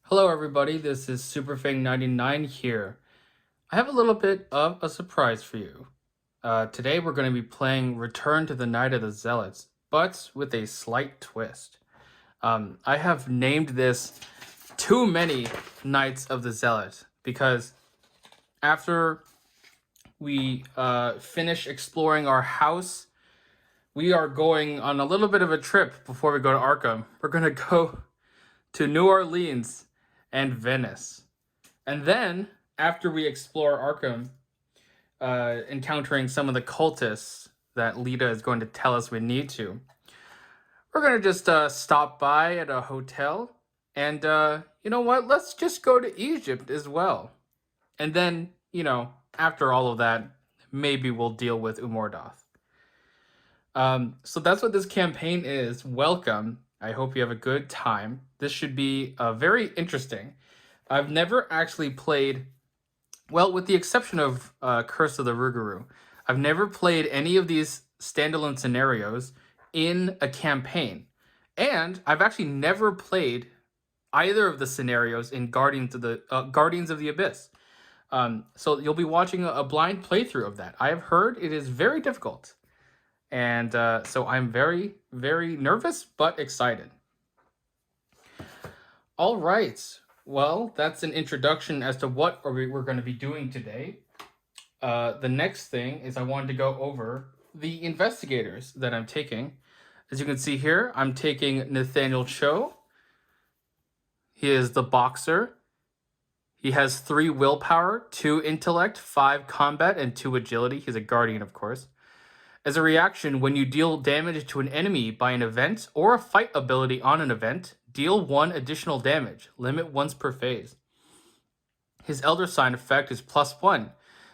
Hello everybody, this is Superfang99 here. I have a little bit of a surprise for you. Today we're going to be playing Return to the Night of the Zealots, but with a slight twist. I have named this Too Many Knights of the Zealot because after we finish exploring our house, we are going on a little bit of a trip before we go to Arkham. We're going to go to New Orleans and Venice. And then, after we explore Arkham, encountering some of the cultists that Lita is going to tell us we need to, we're going to just stop by at a hotel. And you know what? Let's just go to Egypt as well. And then, after all of that, maybe we'll deal with Umordoth. So that's what this campaign is. Welcome. I hope you have a good time. This should be very interesting. I've never actually played, well, with the exception of Curse of the Rougarou, I've never played any of these standalone scenarios in a campaign. And I've actually never played either of the scenarios in Guardians of the Abyss. So you'll be watching a blind playthrough of that. I have heard it is very difficult. And so I'm very, very nervous, but excited. All right. Well, that's an introduction as to what we're going to be doing today. The next thing is I wanted to go over the investigators that I'm taking. As you can see here, I'm taking Nathaniel Cho. He is the boxer. He has 3 willpower, 2 intellect, 5 combat, and 2 agility. He's a guardian, of course. As a reaction, when you deal damage to an enemy by an event or a fight ability on an event, deal 1 additional damage, limit once per phase. His Elder Sign effect is +1.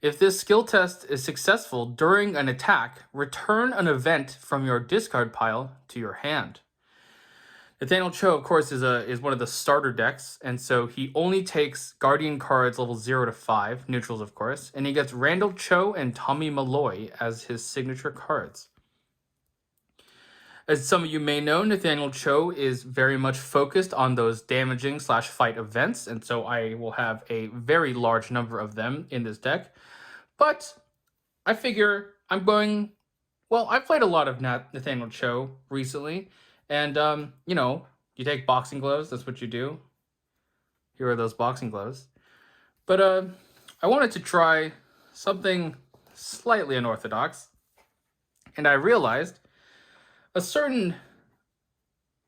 If this skill test is successful during an attack, return an event from your discard pile to your hand. Nathaniel Cho, of course, is one of the starter decks, and so he only takes Guardian cards level 0 to 5, neutrals of course, and he gets Randall Cho and Tommy Malloy as his signature cards. As some of you may know, Nathaniel Cho is very much focused on those damaging/fight events, and so I will have a very large number of them in this deck. But I figure I've played a lot of Nathaniel Cho recently. And, you take boxing gloves. That's what you do. Here are those boxing gloves. But I wanted to try something slightly unorthodox. And I realized a certain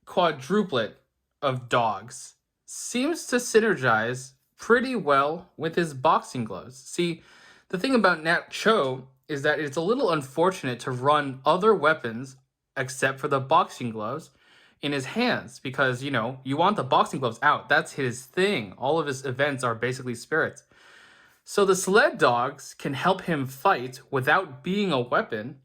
quadruplet of dogs seems to synergize pretty well with his boxing gloves. See, the thing about Nat Cho is that it's a little unfortunate to run other weapons except for the boxing gloves in his hands because, you want the boxing gloves out. That's his thing. All of his events are basically spirits. So the sled dogs can help him fight without being a weapon.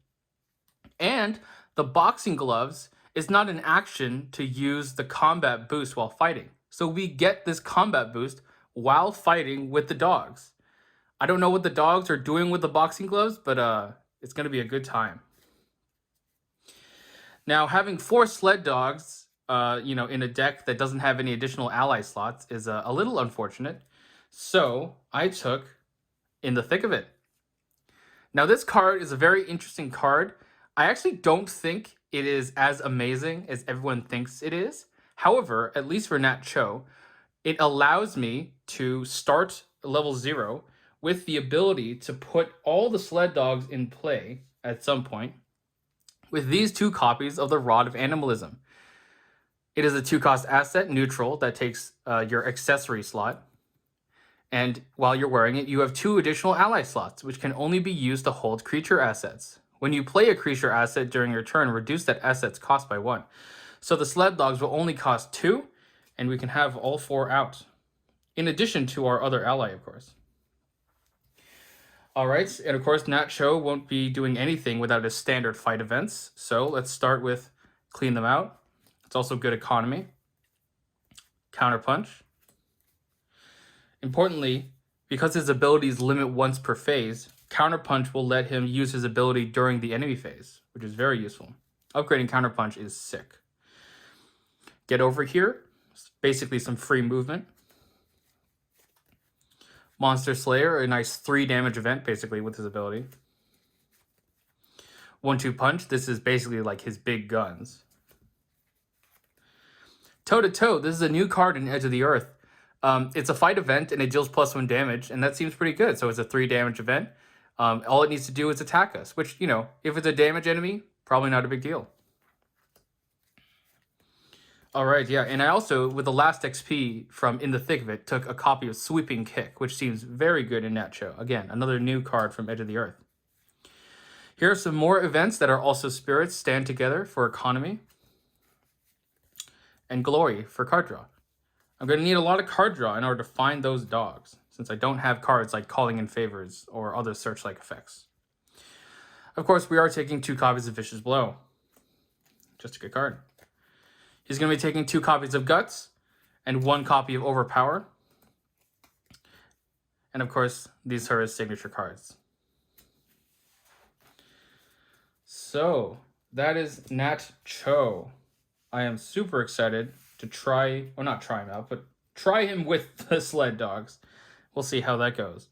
And the boxing gloves is not an action to use the combat boost while fighting. So we get this combat boost while fighting with the dogs. I don't know what the dogs are doing with the boxing gloves, but it's going to be a good time. Now, having 4 sled dogs, in a deck that doesn't have any additional ally slots is a little unfortunate. So I took In the Thick of It. Now, this card is a very interesting card. I actually don't think it is as amazing as everyone thinks it is. However, at least for Nat Cho, it allows me to start level 0 with the ability to put all the sled dogs in play at some point with these 2 copies of the Rod of Animalism. It is a 2-cost asset, neutral, that takes your accessory slot. And while you're wearing it, you have 2 additional ally slots, which can only be used to hold creature assets. When you play a creature asset during your turn, reduce that asset's cost by 1. So the sled dogs will only cost 2, and we can have all 4 out. In addition to our other ally, of course. All right, and of course, Nat Cho won't be doing anything without his standard fight events. So let's start with Clean Them Out. It's also good economy. Counterpunch. Importantly, because his abilities limit once per phase, Counterpunch will let him use his ability during the enemy phase, which is very useful. Upgrading Counterpunch is sick. Get Over Here, basically some free movement. Monster Slayer, a nice 3 damage event, basically, with his ability. 1-2 Punch, this is basically like his big guns. Toe to Toe, this is a new card in Edge of the Earth. It's a fight event, and it deals +1 damage, and that seems pretty good. So it's a 3 damage event. All it needs to do is attack us, which, you know, if it's a damage enemy, probably not a big deal. All right, yeah, and I also, with the last XP from In the Thick of It, took a copy of Sweeping Kick, which seems very good in Nat Cho. Again, another new card from Edge of the Earth. Here are some more events that are also spirits. Stand Together for economy. And Glory for card draw. I'm going to need a lot of card draw in order to find those dogs, since I don't have cards like Calling in Favors or other search-like effects. Of course, we are taking 2 copies of Vicious Blow. Just a good card. He's going to be taking 2 copies of Guts and 1 copy of Overpower. And of course, these are his signature cards. So, that is Nat Cho. I am super excited to try, well, not try him out, but try him with the sled dogs. We'll see how that goes.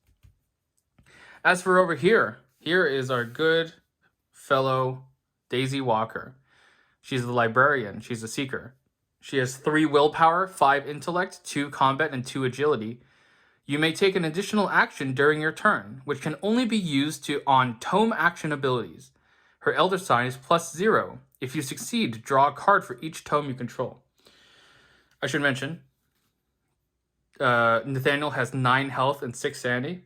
As for over here, here is our good fellow Daisy Walker. She's the librarian. She's a seeker. She has 3 willpower, 5 intellect, 2 combat, and 2 agility. You may take an additional action during your turn, which can only be used on tome action abilities. Her elder sign is +0. If you succeed, draw a card for each tome you control. I should mention, Nathaniel has 9 health and 6 sanity.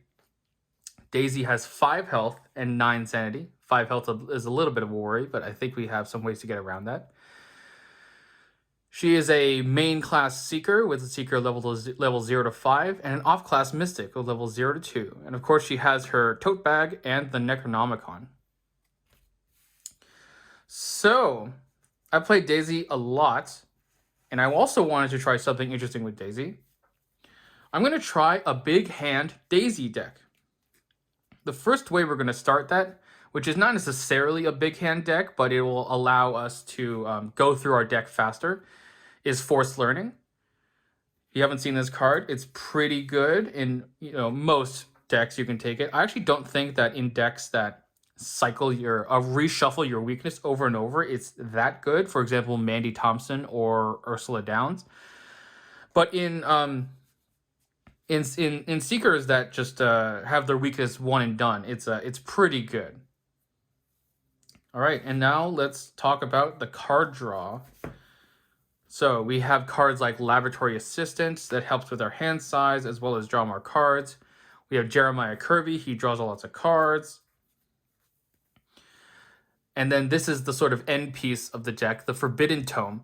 Daisy has 5 health and 9 sanity. 5 health is a little bit of a worry, but I think we have some ways to get around that. She is a main class Seeker with a Seeker level 0 to 5 and an off class Mystic with level 0 to 2. And of course she has her tote bag and the Necronomicon. So, I played Daisy a lot, and I also wanted to try something interesting with Daisy. I'm going to try a big hand Daisy deck. The first way we're going to start that, which is not necessarily a big hand deck, but it will allow us to go through our deck faster, is Forced Learning. If you haven't seen this card, it's pretty good in most decks you can take it. I actually don't think that in decks that reshuffle your weakness over and over, it's that good. For example, Mandy Thompson or Ursula Downs. But in Seekers that just have their weakness one and done, it's pretty good. All right, and now let's talk about the card draw. So we have cards like Laboratory Assistant that helps with our hand size as well as draw more cards. We have Jeremiah Kirby, he draws lots of cards. And then this is the sort of end piece of the deck, the Forbidden Tome.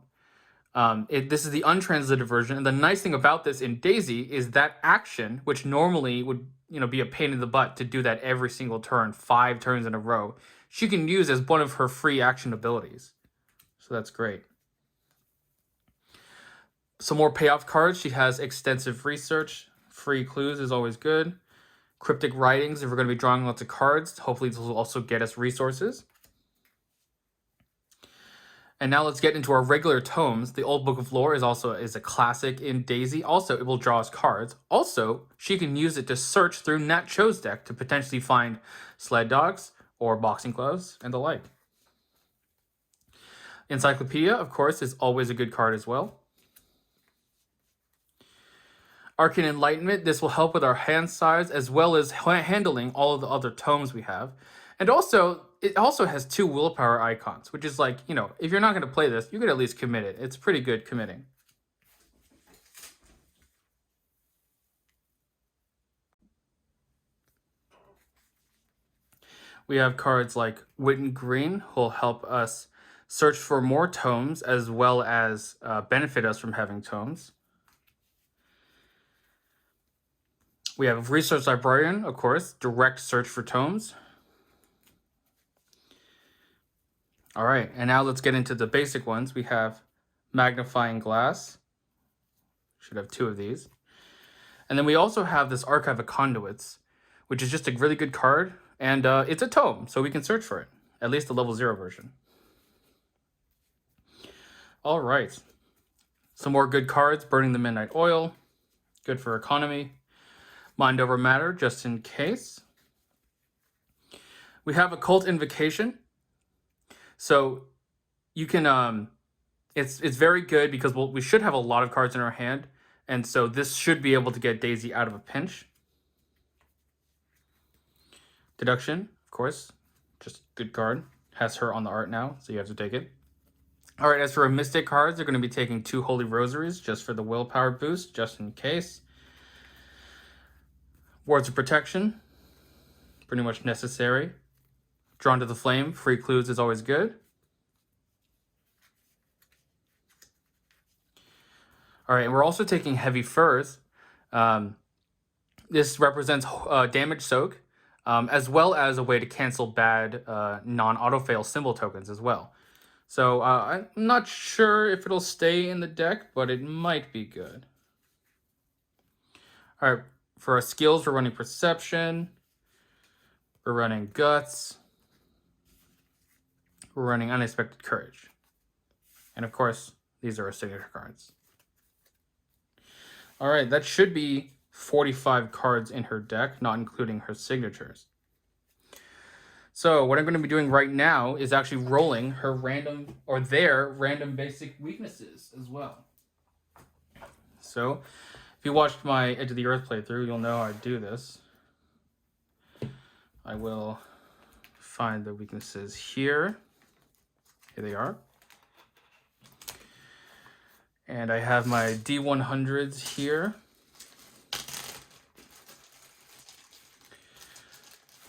This is the untranslated version. And the nice thing about this in Daisy is that action, which normally would be a pain in the butt to do that every single turn, 5 turns in a row, she can use as one of her free action abilities. So that's great. Some more payoff cards. She has Extensive Research. Free clues is always good. Cryptic Writings, if we're going to be drawing lots of cards. Hopefully this will also get us resources. And now let's get into our regular tomes. The Old Book of Lore is a classic in Daisy. Also, it will draw us cards. Also, she can use it to search through Nat Cho's deck to potentially find sled dogs or boxing gloves and the like. Encyclopedia, of course, is always a good card as well. Arcane Enlightenment, this will help with our hand size as well as handling all of the other tomes we have. And also, it also has 2 willpower icons, which is like, if you're not going to play this, you could at least commit it. It's pretty good committing. We have cards like Witten Green, who will help us search for more tomes as well as benefit us from having tomes. We have Research Librarian, of course, direct search for tomes. All right, and now let's get into the basic ones. We have Magnifying Glass. Should have 2 of these. And then we also have this Archive of Conduits, which is just a really good card. And it's a tome, so we can search for it. At least the level 0 version. All right. Some more good cards. Burning the Midnight Oil. Good for economy. Mind over matter, just in case. We have Occult Invocation. So you can, it's very good because we should have a lot of cards in our hand. And so this should be able to get Daisy out of a pinch. Deduction, of course, just good card. Has her on the art now, so you have to take it. All right, as for Mystic cards, they're going to be taking 2 Holy Rosaries just for the willpower boost, just in case. Wards of Protection, pretty much necessary. Drawn to the Flame, free clues is always good. All right, and we're also taking Heavy Furs. This represents damage soak, as well as a way to cancel bad non-auto-fail symbol tokens as well. So I'm not sure if it'll stay in the deck, but it might be good. All right, for our skills, we're running Perception. We're running Guts. We're running Unexpected Courage. And of course, these are our signature cards. All right, that should be 45 cards in her deck, not including her signatures. So what I'm going to be doing right now is actually rolling her random, or their random basic weaknesses as well. So if you watched my Edge of the Earth playthrough, you'll know how I do this. I will find the weaknesses here. Here they are. And I have my D100s here.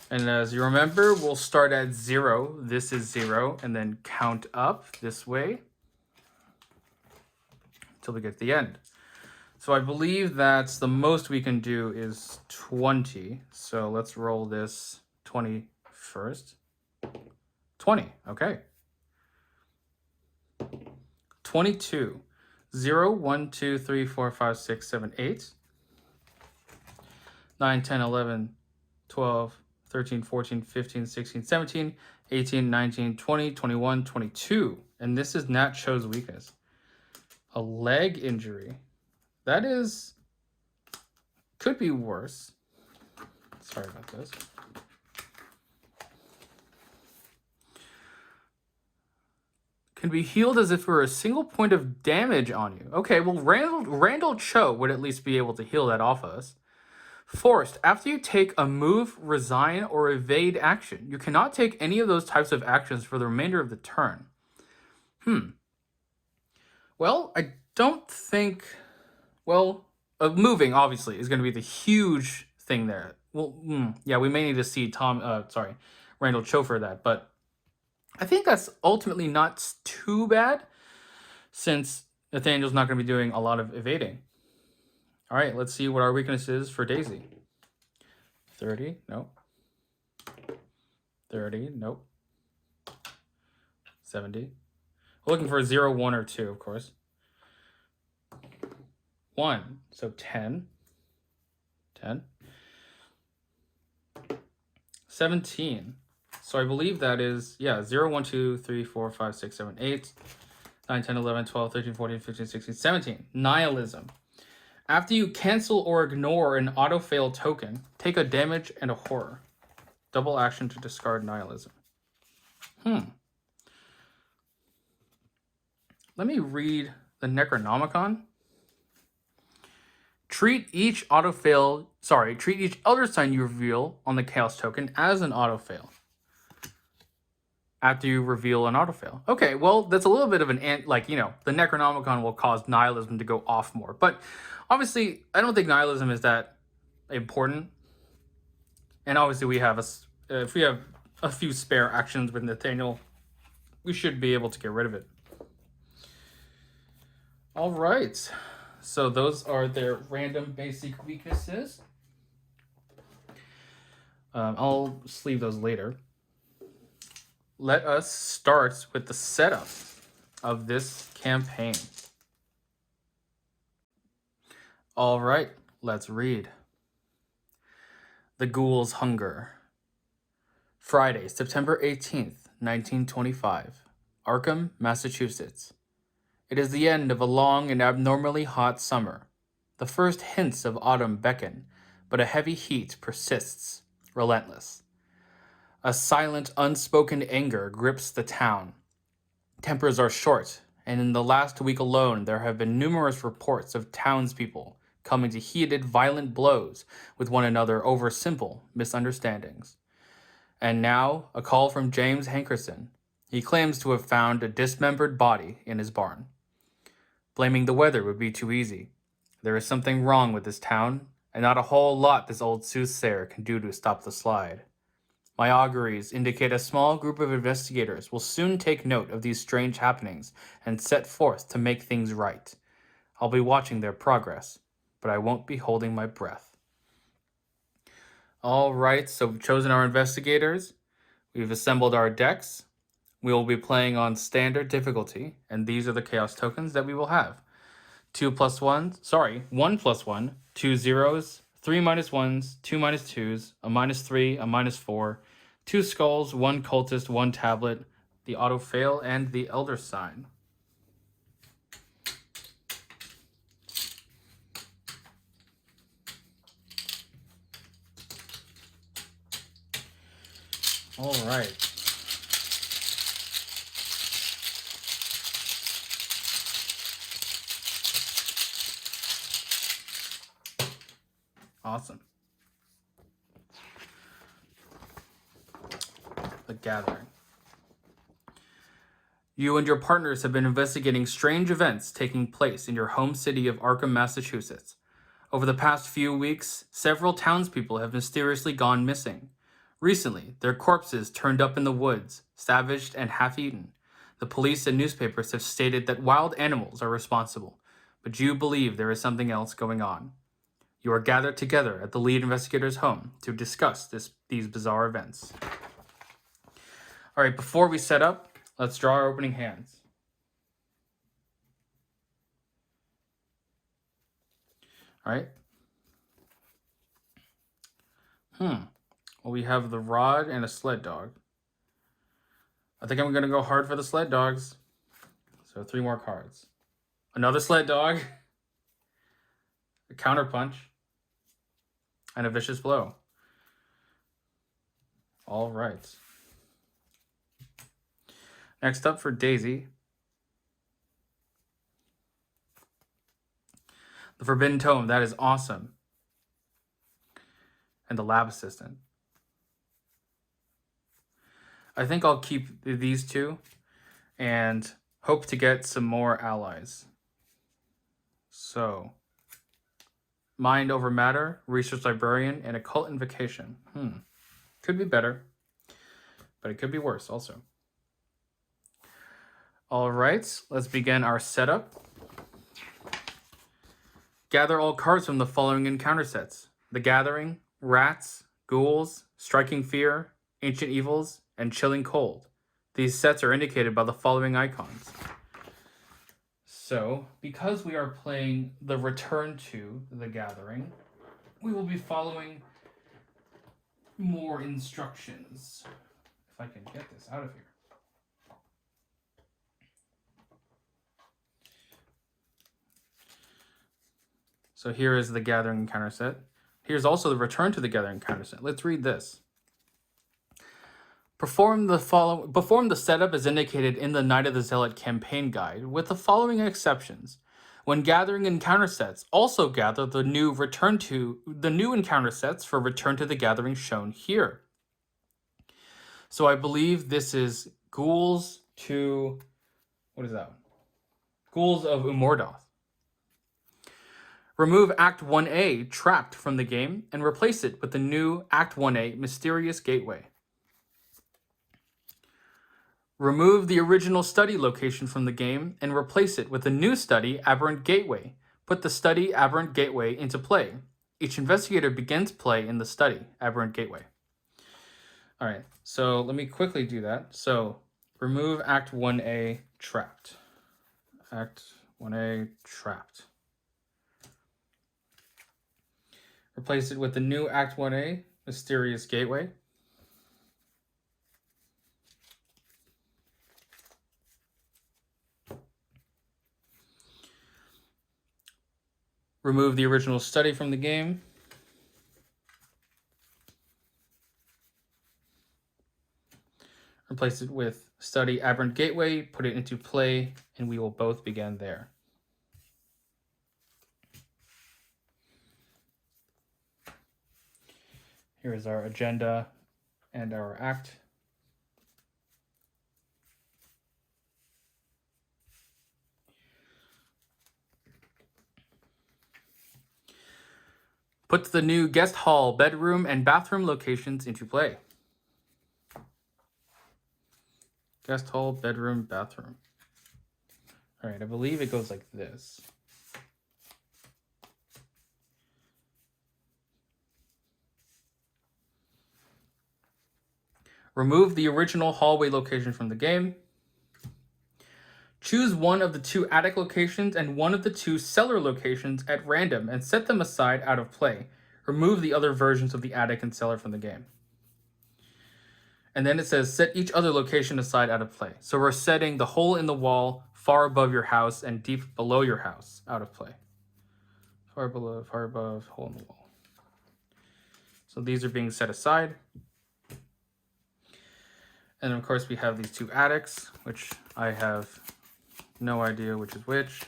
And as you remember, we'll start at 0. This is 0, and then count up this way until we get to the end. So I believe that's the most we can do is 20. So let's roll this 20 first. 20, okay. 22. 0, 1, 2, 3, 4, 5, 6, 7, 8. 9, 10, 11, 12, 13, 14, 15, 16, 17, 18, 19, 20, 21, 22. And this is Nat Cho's weakness. A leg injury. That is... could be worse. Sorry about this. Can be healed as if it were a single point of damage on you. Okay, well, Randall Cho would at least be able to heal that off us. Forced. After you take a move, resign, or evade action, you cannot take any of those types of actions for the remainder of the turn. Well, I don't think... well, moving, obviously, is going to be the huge thing there. Well, yeah, we may need to see Randall Cho for that, but I think that's ultimately not too bad since Nathaniel's not going to be doing a lot of evading. All right, let's see what our weakness is for Daisy. 30, nope. 30, nope. 70. We're looking for a 0, 1, or 2, of course. 1, so 10. 10. 17. So I believe that is, yeah, 0, 1, 2, 3, 4, 5, 6, 7, 8, 9, 10, 11, 12, 13, 14, 15, 16, 17. Nihilism. After you cancel or ignore an auto-fail token, take a damage and a horror. Double action to discard Nihilism. Let me read the Necronomicon. Treat each other sign you reveal on the Chaos token as an auto-fail. After you reveal an auto-fail. Okay, well, that's a little bit of the Necronomicon will cause Nihilism to go off more. But obviously, I don't think Nihilism is that important. And obviously, if we have a few spare actions with Nathaniel, we should be able to get rid of it. All right. So those are their random basic weaknesses. I'll sleeve those later. Let us start with the setup of this campaign. All right, let's read. The Ghoul's Hunger. Friday, September 18th, 1925. Arkham, Massachusetts. It is the end of a long and abnormally hot summer. The first hints of autumn beckon, but a heavy heat persists, relentless. A silent, unspoken anger grips the town. Tempers are short, and in the last week alone, there have been numerous reports of townspeople coming to heated, violent blows with one another over simple misunderstandings. And now, a call from James Hankerson. He claims to have found a dismembered body in his barn. Blaming the weather would be too easy. There is something wrong with this town, and not a whole lot this old soothsayer can do to stop the slide. My auguries indicate a small group of investigators will soon take note of these strange happenings and set forth to make things right. I'll be watching their progress, but I won't be holding my breath. All right, so we've chosen our investigators. We've assembled our decks. We will be playing on standard difficulty, and these are the chaos tokens that we will have. 1 plus 1, 2 zeros, 3 minus 1s, 2 minus 2s, a minus 3, a minus 4, 2 skulls, 1 cultist, 1 tablet, the auto fail, and the elder sign. All right. Awesome. The Gathering. You and your partners have been investigating strange events taking place in your home city of Arkham, Massachusetts. Over the past few weeks, several townspeople have mysteriously gone missing. Recently, their corpses turned up in the woods, savaged and half-eaten. The police and newspapers have stated that wild animals are responsible, but you believe there is something else going on. You are gathered together at the lead investigator's home to discuss these bizarre events. All right, before we set up, let's draw our opening hands. All right. Well, we have the rod and a sled dog. I think I'm going to go hard for the sled dogs. So 3 more cards. Another sled dog. A counterpunch. And a vicious blow. All right. Next up for Daisy. The Forbidden Tome. That is awesome. And the Lab Assistant. I think I'll keep these 2 and hope to get some more allies. So, Mind Over Matter, Research Librarian, and Occult Invocation. Could be better, but it could be worse also. All right, let's begin our setup. Gather all cards from the following encounter sets: The Gathering, Rats, Ghouls, Striking Fear, Ancient Evils, and Chilling Cold. These sets are indicated by the following icons. So, because we are playing the Return to the Gathering, we will be following more instructions. If I can get this out of here. So here is the Gathering encounter set. Here's also the Return to the Gathering encounter set. Let's read this. Perform the setup as indicated in the Night of the Zealot campaign guide, with the following exceptions. When gathering encounter sets, also gather the new encounter sets for Return to the Gathering shown here. So I believe this is Ghouls to... what is that? Ghouls of Umordoth. Remove Act 1A, Trapped, from the game, and replace it with the new Act 1A, Mysterious Gateway. Remove the original study location from the game and replace it with the new study, Aberrant Gateway. Put the study, Aberrant Gateway, into play. Each investigator begins play in the study, Aberrant Gateway. All right, so let me quickly do that. So remove Act 1A, Trapped. Act 1A, Trapped. Replace it with the new Act 1A, Mysterious Gateway. Remove the original study from the game. replace it with study Aberrant Gateway, put it into play, and we will both begin there. Here is our agenda and our act. Put the new guest hall, bedroom, and bathroom locations into play. Guest hall, bedroom, bathroom. All right, I believe it goes like this. Remove the original hallway location from the game. Choose one of the 2 attic locations and one of the 2 cellar locations at random and set them aside out of play. Remove the other versions of the attic and cellar from the game. And then it says set each other location aside out of play. So we're setting the hole in the wall far above your house and deep below your house out of play. Far below, far above, hole in the wall. So these are being set aside. And of course we have these 2 attics, which I have no idea which is which.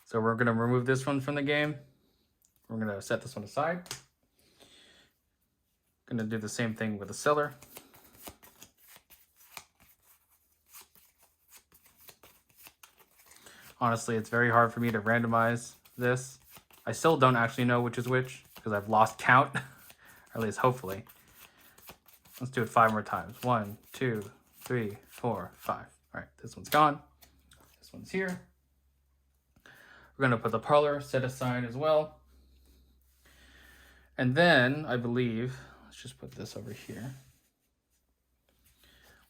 So we're going to remove this one from the game. We're going to set this one aside. Going to do the same thing with the cellar. Honestly, it's very hard for me to randomize this. I still don't actually know which is which because I've lost count, or at least hopefully. Let's do it 5 more times. 1, 2, 3, 4, 5. All right, this one's gone. This one's here. We're going to put the parlor set aside as well. And then, I believe, let's just put this over here.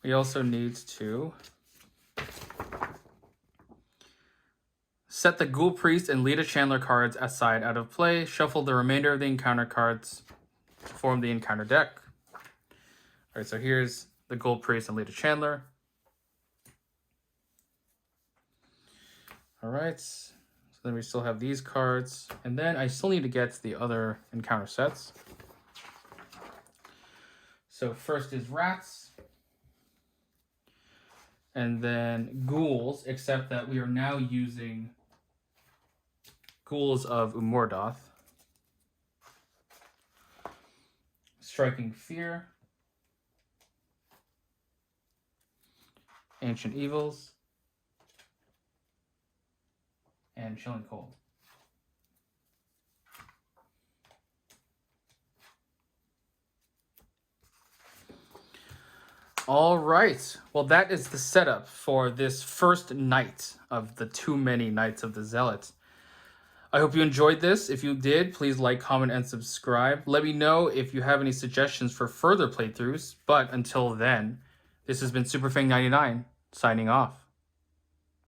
We also need to set the Ghoul Priest and Lita Chandler cards aside out of play. Shuffle the remainder of the encounter cards to form the encounter deck. All right, so here's the Ghoul Priest and Lita Chandler. All right, so then we still have these cards. And then I still need to get the other encounter sets. So first is Rats. And then Ghouls, except that we are now using Ghouls of Umordoth. Striking Fear. Ancient Evils. And Chilling Cold. All right. Well, that is the setup for this first night of the too many nights of the Zealots. I hope you enjoyed this. If you did, please like, comment, and subscribe. Let me know if you have any suggestions for further playthroughs. But until then, this has been SuperFang99 signing off.